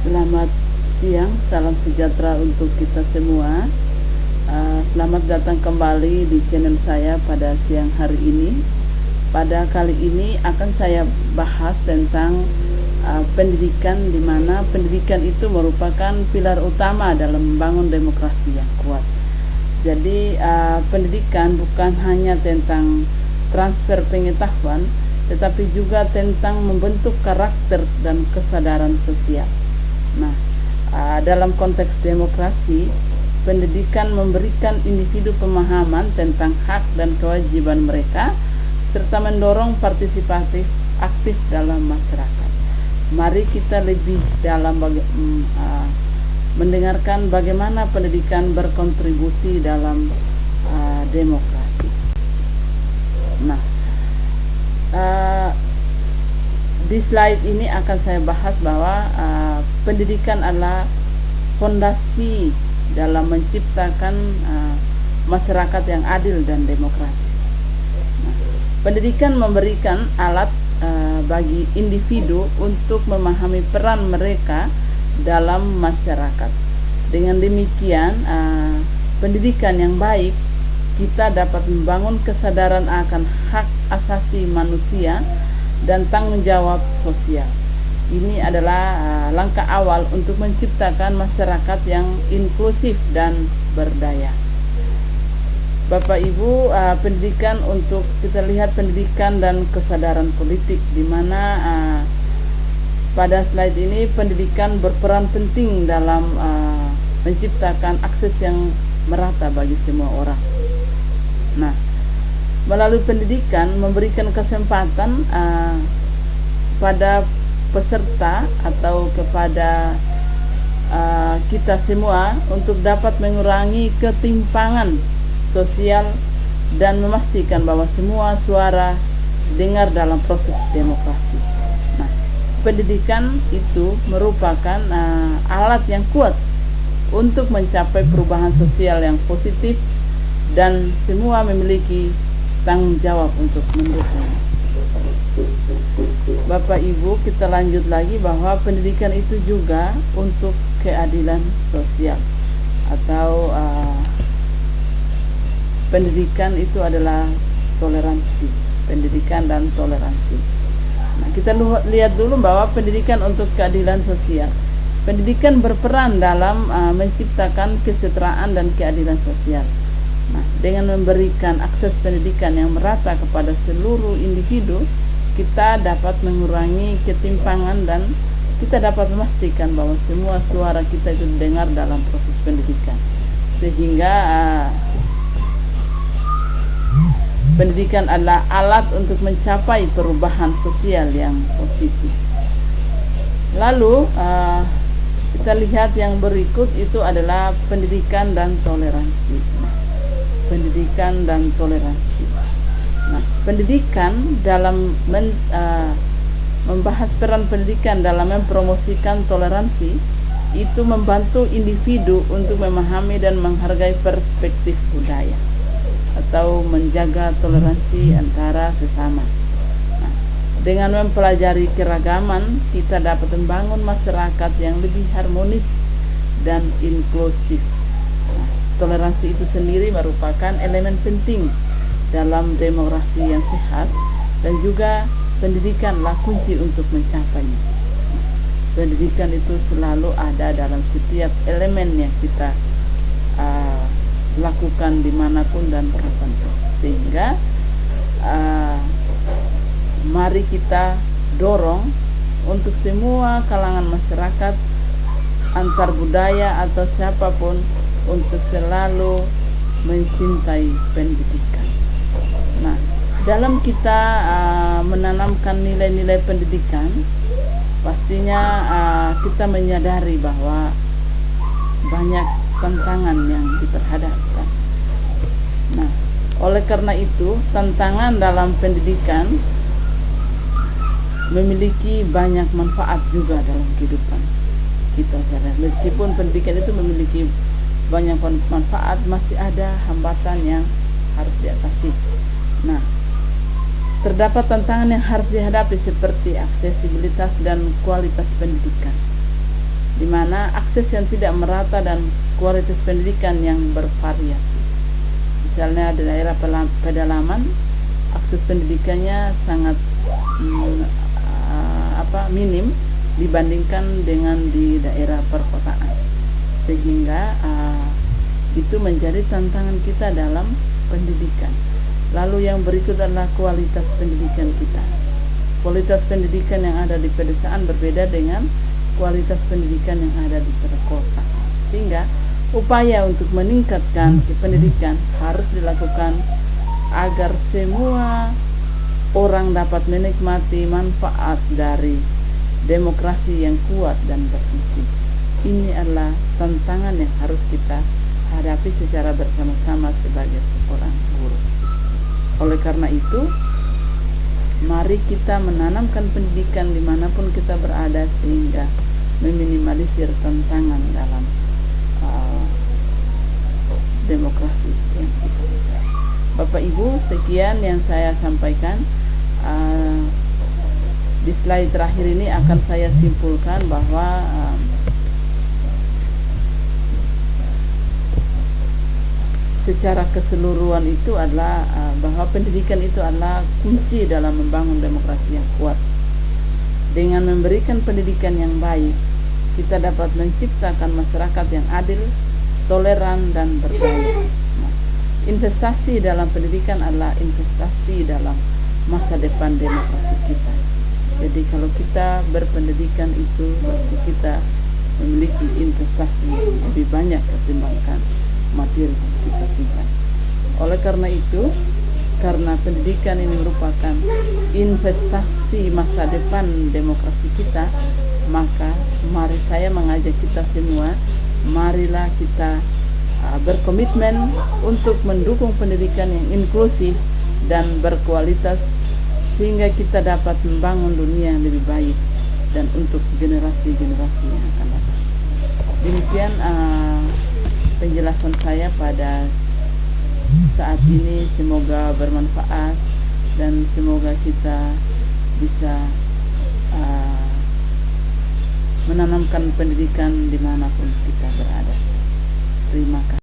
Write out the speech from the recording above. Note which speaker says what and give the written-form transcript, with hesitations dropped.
Speaker 1: Selamat siang, salam sejahtera untuk kita semua. Selamat datang kembali di channel saya pada siang hari ini. Pada kali ini akan saya bahas tentang pendidikan, di mana pendidikan itu merupakan pilar utama dalam membangun demokrasi yang kuat. Jadi pendidikan bukan hanya tentang transfer pengetahuan, tetapi juga tentang membentuk karakter dan kesadaran sosial. Nah, dalam konteks demokrasi, pendidikan memberikan individu pemahaman tentang hak dan kewajiban mereka, serta mendorong partisipatif aktif dalam masyarakat. Mari kita lebih dalam mendengarkan bagaimana pendidikan berkontribusi dalam demokrasi. Nah, di slide ini akan saya bahas bahwa pendidikan adalah fondasi dalam menciptakan masyarakat yang adil dan demokratis. Nah, pendidikan memberikan alat bagi individu untuk memahami peran mereka dalam masyarakat. Dengan demikian, pendidikan yang baik, kita dapat membangun kesadaran akan hak asasi manusia dan tanggung jawab sosial. Ini adalah langkah awal untuk menciptakan masyarakat yang inklusif dan berdaya. Bapak Ibu, pendidikan untuk kita lihat pendidikan dan kesadaran politik, di mana pada slide ini pendidikan berperan penting dalam menciptakan akses yang merata bagi semua orang. Nah, melalui pendidikan memberikan kesempatan pada peserta atau kepada kita semua untuk dapat mengurangi ketimpangan sosial dan memastikan bahwa semua suara dengar dalam proses demokrasi. Nah, pendidikan itu merupakan alat yang kuat untuk mencapai perubahan sosial yang positif, dan semua memiliki tanggung jawab untuk mendukung. Bapak Ibu, kita lanjut lagi bahwa pendidikan itu juga untuk keadilan sosial, atau pendidikan itu adalah toleransi, pendidikan dan toleransi. Nah, kita lihat dulu bahwa pendidikan untuk keadilan sosial. Pendidikan berperan dalam menciptakan kesetaraan dan keadilan sosial. Nah, dengan memberikan akses pendidikan yang merata kepada seluruh individu, kita dapat mengurangi ketimpangan dan kita dapat memastikan bahwa semua suara kita itu didengar dalam proses pendidikan. Sehingga pendidikan adalah alat untuk mencapai perubahan sosial yang positif. Lalu kita lihat yang berikut itu adalah pendidikan dan toleransi. Pendidikan dan toleransi. Nah, pendidikan dalam membahas peran pendidikan dalam mempromosikan toleransi itu membantu individu untuk memahami dan menghargai perspektif budaya atau menjaga toleransi antara sesama. Nah, dengan mempelajari keragaman, kita dapat membangun masyarakat yang lebih harmonis dan inklusif. Toleransi itu sendiri merupakan elemen penting dalam demokrasi yang sehat, dan juga pendidikanlah kunci untuk mencapainya. Pendidikan itu selalu ada dalam setiap elemen yang kita lakukan dimanapun dan kapanpun. Sehingga mari kita dorong untuk semua kalangan masyarakat, antar budaya atau siapapun, untuk selalu mencintai pendidikan. Nah, dalam kita menanamkan nilai-nilai pendidikan, pastinya kita menyadari bahwa banyak tantangan yang diperhadapkan. Nah, oleh karena itu, tantangan dalam pendidikan memiliki banyak manfaat juga dalam kehidupan kita sehari-hari. Meskipun pendidikan itu memiliki banyak manfaat, masih ada hambatan yang harus diatasi. Nah, terdapat tantangan yang harus dihadapi seperti aksesibilitas dan kualitas pendidikan. di mana akses yang tidak merata dan kualitas pendidikan yang bervariasi. Misalnya di daerah pedalaman, akses pendidikannya sangat minim dibandingkan dengan di daerah perkotaan, sehingga itu menjadi tantangan kita dalam pendidikan. Lalu yang berikut adalah kualitas pendidikan kita. Kualitas pendidikan yang ada di pedesaan berbeda dengan kualitas pendidikan yang ada di perkotaan, sehingga upaya untuk meningkatkan pendidikan harus dilakukan agar semua orang dapat menikmati manfaat dari demokrasi yang kuat dan berfungsi. Ini adalah tantangan yang harus kita hadapi secara bersama-sama sebagai seorang guru. Oleh karena itu, mari kita menanamkan pendidikan dimanapun kita berada sehingga meminimalisir tantangan dalam demokrasi yang kita buat. Bapak Ibu, sekian yang saya sampaikan. Di slide terakhir ini akan saya simpulkan bahwa secara keseluruhan itu adalah bahwa pendidikan itu adalah kunci dalam membangun demokrasi yang kuat. Dengan memberikan pendidikan yang baik, kita dapat menciptakan masyarakat yang adil, toleran, dan berdaya. Investasi dalam pendidikan adalah investasi dalam masa depan demokrasi kita. Jadi kalau kita berpendidikan itu berarti kita memiliki investasi lebih banyak ketimbangkan materi yang kita simpan. Oleh karena itu, karena pendidikan ini merupakan investasi masa depan demokrasi kita, maka mari saya mengajak kita semua, marilah kita berkomitmen untuk mendukung pendidikan yang inklusif dan berkualitas sehingga kita dapat membangun dunia yang lebih baik dan untuk generasi-generasi yang akan datang. Demikian penjelasan saya pada saat ini, semoga bermanfaat dan semoga kita bisa menanamkan pendidikan dimanapun kita berada. Terima kasih.